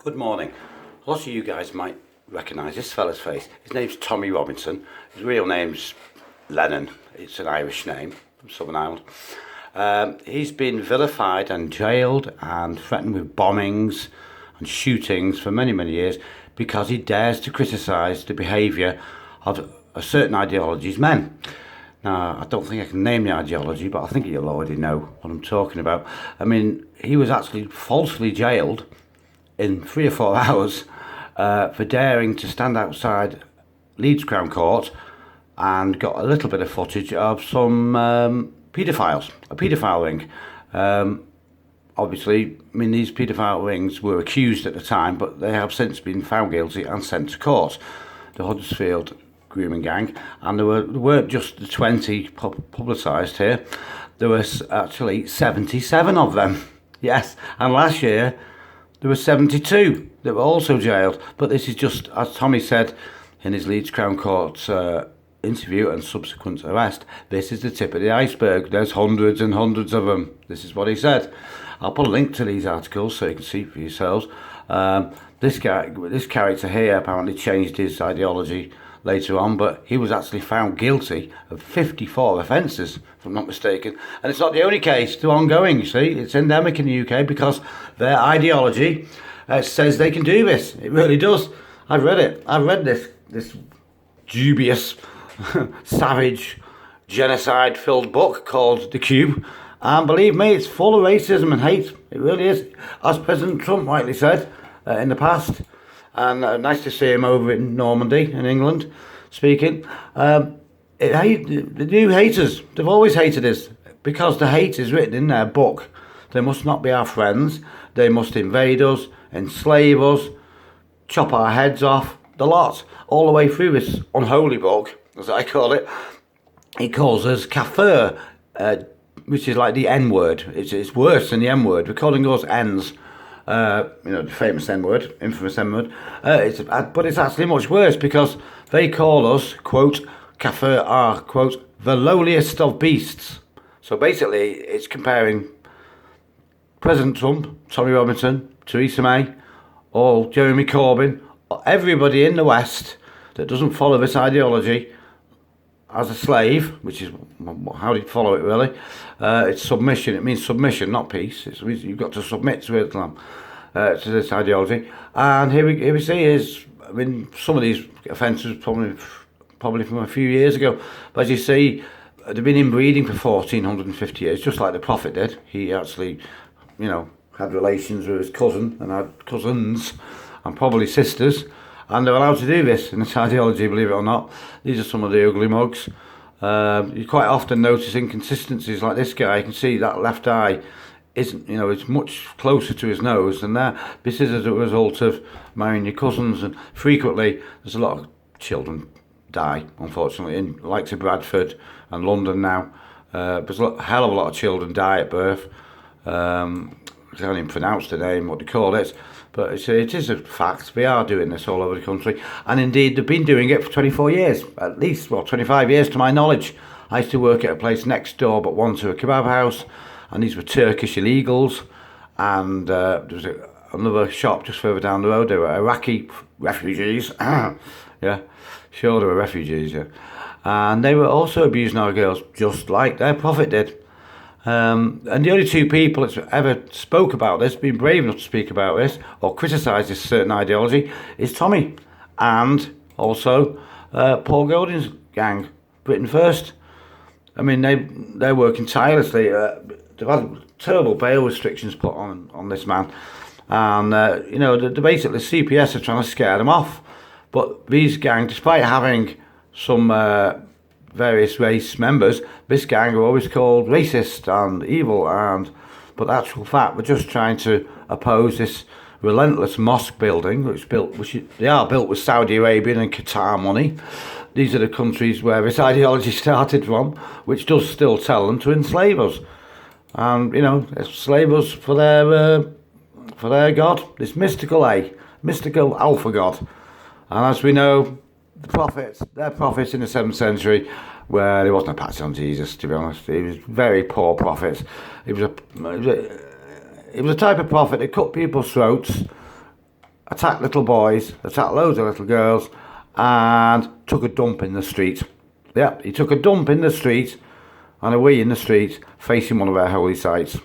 Good morning. A lot of you guys might recognise this fella's face. His name's Tommy Robinson. His real name's Lennon. It's an Irish name from Southern Ireland. He's been vilified and jailed and threatened with bombings and shootings for many, many years because he dares to criticise the behaviour of a certain ideology's men. Now, I don't think I can name the ideology, but I think you'll already know what I'm talking about. I mean, he was actually falsely jailed in 3 or 4 hours for daring to stand outside Leeds Crown Court and got a little bit of footage of some paedophiles, a paedophile ring. Obviously, I mean, these paedophile rings were accused at the time, but they have since been found guilty and sent to court. The Huddersfield grooming gang, and there weren't just the 20 publicised here, there was actually 77 of them. Yes, and last year there were 72 that were also jailed. But this is just, as Tommy said in his Leeds Crown Court interview and subsequent arrest, this is the tip of the iceberg. There's hundreds and hundreds of them. This is what he said. I'll put a link to these articles so you can see for yourselves. This character here apparently changed his ideology later on, but he was actually found guilty of 54 offences, if I'm not mistaken. And it's not the only case, they're ongoing, you see. It's endemic in the UK because their ideology says they can do this. It really does. I've read it. I've read this dubious, savage, genocide-filled book called The Cube. And believe me, it's full of racism and hate. It really is. As President Trump rightly said in the past. And nice to see him over in Normandy, in England, speaking. The new haters, they've always hated us because the hate is written in their book. They must not be our friends. They must invade us, enslave us, chop our heads off, the lot. All the way through this unholy book, as I call it. He calls us kafir, which is like the N-word. It's worse than the M-word. We're calling us N's. The famous N-word, infamous N-word. But it's actually much worse because they call us, quote, kafir are, quote, the lowliest of beasts. So basically, it's comparing President Trump, Tommy Robinson, Theresa May, or Jeremy Corbyn, everybody in the West that doesn't follow this ideology as a slave, which is how do you follow it really? It's submission. It means submission, not peace. You've got to submit to Islam, to this ideology. And here we see is, I mean, some of these offences probably from a few years ago. But as you see, they've been inbreeding for 1450 years, just like the Prophet did. He actually, had relations with his cousin and had cousins and probably sisters. And they're allowed to do this in this ideology, believe it or not. These are some of the ugly mugs. You quite often notice inconsistencies like this guy. You can see that left eye isn't, it's much closer to his nose than that. This is as a result of marrying your cousins. And frequently, there's a lot of children die, unfortunately, in the likes of Bradford and London now. There's a hell of a lot of children die at birth. I can't even pronounce the name, what they call it. But it is a fact. We are doing this all over the country. And indeed, they've been doing it for 24 years. At least, 25 years to my knowledge. I used to work at a place next door, but one to a kebab house. And these were Turkish illegals. And there was another shop just further down the road. They were Iraqi refugees. Yeah, sure they were refugees, yeah. And they were also abusing our girls, just like their prophet did. And the only two people that's ever spoke about this, been brave enough to speak about this, or criticise this certain ideology, is Tommy. And also Paul Golding's gang, Britain First. I mean, they're working tirelessly. They've had terrible bail restrictions put on this man. And, basically the CPS are trying to scare them off. But these gangs, despite having some various race members, this gang are always called racist and evil, but the actual fact, we're just trying to oppose this relentless mosque building, they are built with Saudi Arabian and Qatar money. These are the countries where this ideology started from, which does still tell them to enslave us, and enslave us for their god, this mystical alpha god. And as we know, their prophets in the 7th century, where there wasn't a patch on Jesus, to be honest. He was very poor prophets. He was a type of prophet that cut people's throats, attacked little boys, attacked loads of little girls, and took a dump in the street. Yeah, he took a dump in the street and a wee in the street facing one of our holy sites.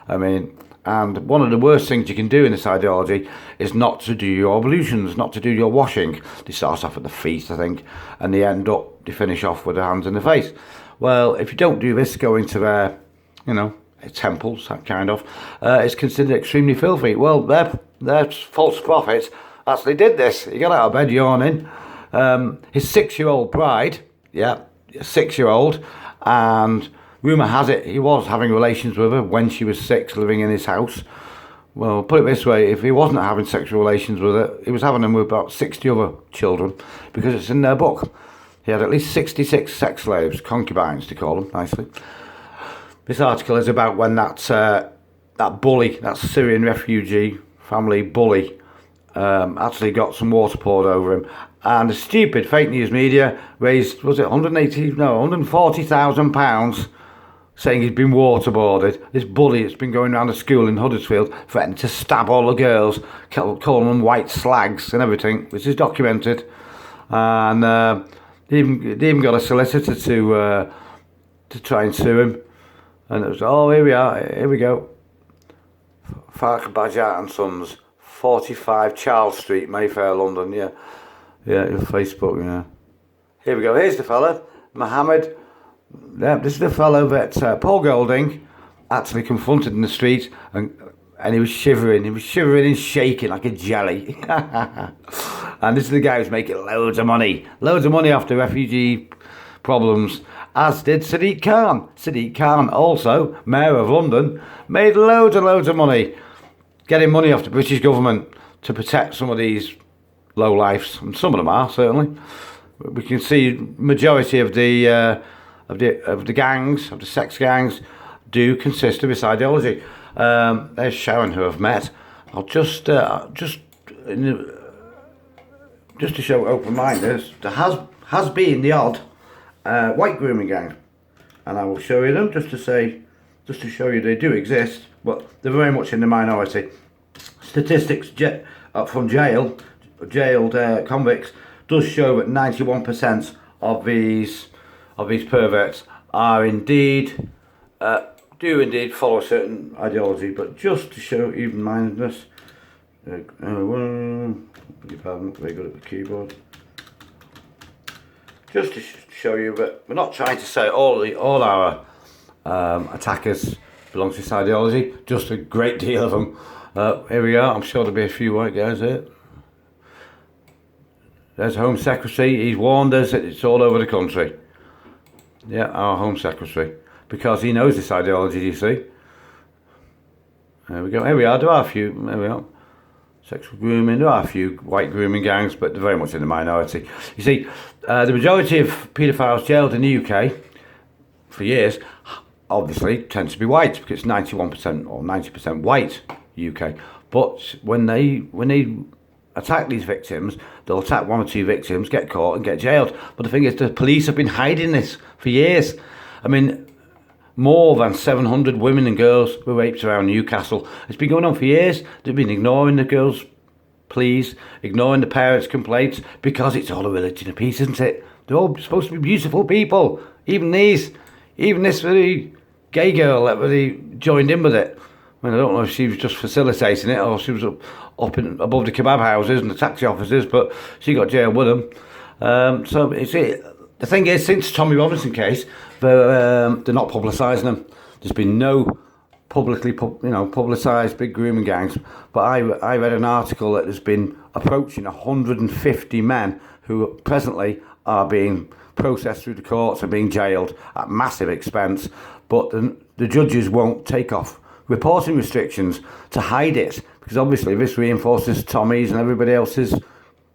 I mean, and one of the worst things you can do in this ideology is not to do your ablutions, not to do your washing. They start off at the feet, I think, and they finish off with their hands in the face. Well, if you don't do this, going to their, temples, that kind of, it's considered extremely filthy. Well, their false prophets actually did this. He got out of bed yawning. His 6-year-old bride, 6-year-old, and rumour has it he was having relations with her when she was 6, living in his house. Well, put it this way, if he wasn't having sexual relations with her, he was having them with about 60 other children, because it's in their book. He had at least 66 sex slaves, concubines to call them, nicely. This article is about when that bully, that Syrian refugee family bully, actually got some water poured over him. And the stupid fake news media raised, was it £140,000, saying he'd been waterboarded. This bully that's been going around the school in Huddersfield threatening to stab all the girls, calling them white slags and everything, which is documented. And they even got a solicitor to try and sue him. And it was, here we go. Fark Bajat and Sons, 45 Charles Street, Mayfair, London, yeah, Facebook, yeah. Here we go, here's the fella, Mohammed. Yeah, this is the fellow that Paul Golding actually confronted in the street, and he was shivering and shaking like a jelly. And this is the guy who's making loads of money after refugee problems, as did Sadiq Khan. Sadiq Khan, also Mayor of London, made loads of money, getting money off the British government to protect some of these lowlifes, and some of them are, certainly. We can see majority of the gangs, of the sex gangs, do consist of this ideology. There's Sharon, who I've met. I'll just to show open-mindedness, there has been the odd white grooming gang, and I will show you them just to show you they do exist, but they're very much in the minority. Statistics from jailed convicts does show that 91% of these perverts are indeed do indeed follow a certain ideology. But just to show even-mindedness, very good at the keyboard. Just to show you that we're not trying to say all our attackers belong to this ideology. Just a great deal of them. Here we are. I'm sure there'll be a few white guys here. There's Home Secretary. He's warned us that it's all over the country. Yeah, our Home Secretary, because he knows this ideology. You see. There we go. Here we are. There are a few. There we are. Sexual grooming. There are a few white grooming gangs, but they're very much in the minority. You see, the majority of paedophiles jailed in the UK for years, obviously, tend to be white, because it's 91% or 90% white UK. But when they attack these victims, they'll attack one or two victims, get caught and get jailed. But the thing is, the police have been hiding this for years. I mean, more than 700 women and girls were raped around Newcastle. It's been going on for years. They've been ignoring the girls' pleas, ignoring the parents' complaints, because it's all a religion of peace, isn't it? They're all supposed to be beautiful people. Even this very gay girl that really joined in with it. I mean, I don't know if she was just facilitating it, or she was up above the kebab houses and the taxi offices, but she got jailed with them. So you see, the thing is, since Tommy Robinson case, they're not publicising them. There's been no publicised big grooming gangs. But I read an article that there's been approaching 150 men who presently are being processed through the courts and being jailed at massive expense. But the judges won't take off reporting restrictions to hide it, because obviously this reinforces Tommy's and everybody else's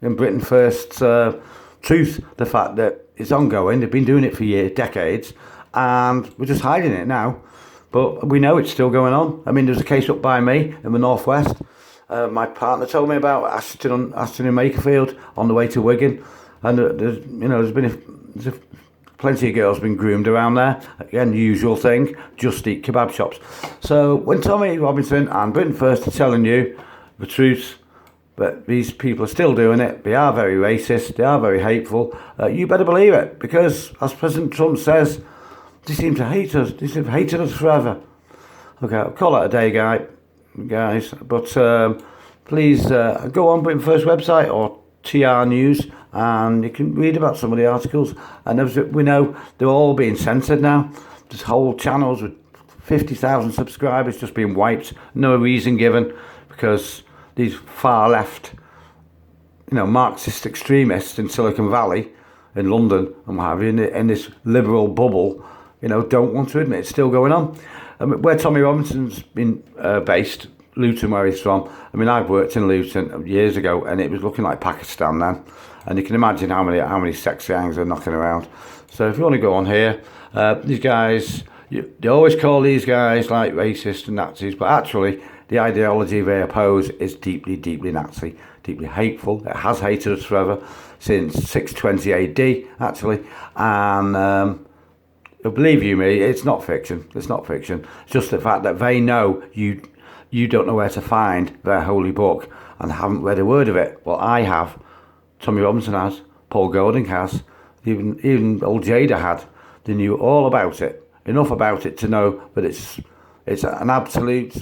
in Britain First truth, the fact that it's ongoing. They've been doing it for decades, and we're just hiding it now. But we know it's still going on. I mean, there's a case up by me in the northwest. My partner told me about Ashton in Makerfield on the way to Wigan, and there's been plenty of girls been groomed around there. Again, the usual thing, just eat kebab shops. So when Tommy Robinson and Britain First are telling you the truth, but these people are still doing it. They are very racist. They are very hateful. You better believe it, because as President Trump says, they seem to hate us. They seem to have hated us forever. Okay, I'll call that a day, guys. But please go on Britain First website or TR News, and you can read about some of the articles. And as we know, they're all being censored now. There's whole channels with 50,000 subscribers just being wiped. No reason given, because these far left, Marxist extremists in Silicon Valley, in London, and what have you, in this liberal bubble, don't want to admit it's still going on. Where Tommy Robinson's been based, Luton, where he's from. I've worked in Luton years ago, and it was looking like Pakistan then. And you can imagine how many sexy gangs are knocking around. So if you want to go on here, these guys, they always call these guys like racist and Nazis, but actually the ideology they oppose is deeply, deeply Nazi, deeply hateful. It has hated us forever, since 620 AD, actually. And believe you me, it's not fiction. It's not fiction. It's just the fact that they know you don't know where to find their holy book and haven't read a word of it. Well, I have. Tommy Robinson has. Paul Golding has. Even old Jada had. They knew all about it. Enough about it to know that it's an absolute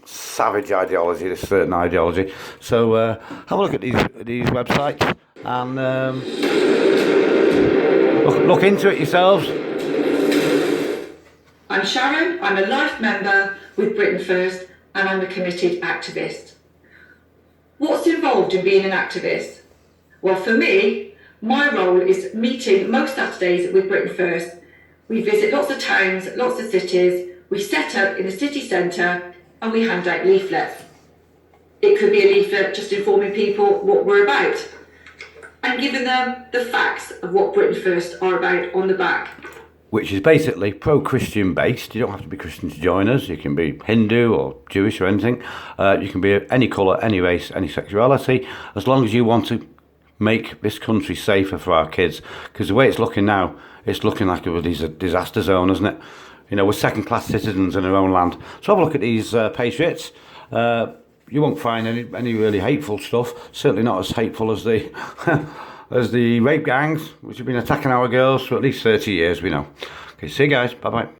savage ideology, this certain ideology. So have a look at these websites and look into it yourselves. I'm Sharon, I'm a life member with Britain First, and I'm a committed activist. What's involved in being an activist? Well, for me, my role is meeting most Saturdays with Britain First. We visit lots of towns, lots of cities, we set up in the city centre and we hand out leaflets. It could be a leaflet just informing people what we're about and giving them the facts of what Britain First are about on the back. Which is basically pro-Christian based. You don't have to be Christian to join us. You can be Hindu or Jewish or anything. You can be any colour, any race, any sexuality, as long as you want to make this country safer for our kids. Because the way it's looking now, it's looking like a disaster zone, isn't it? We're second-class citizens in our own land. So have a look at these patriots. You won't find any really hateful stuff. Certainly not as hateful as the as the rape gangs, which have been attacking our girls for at least 30 years, we know. Okay, see you guys. Bye-bye.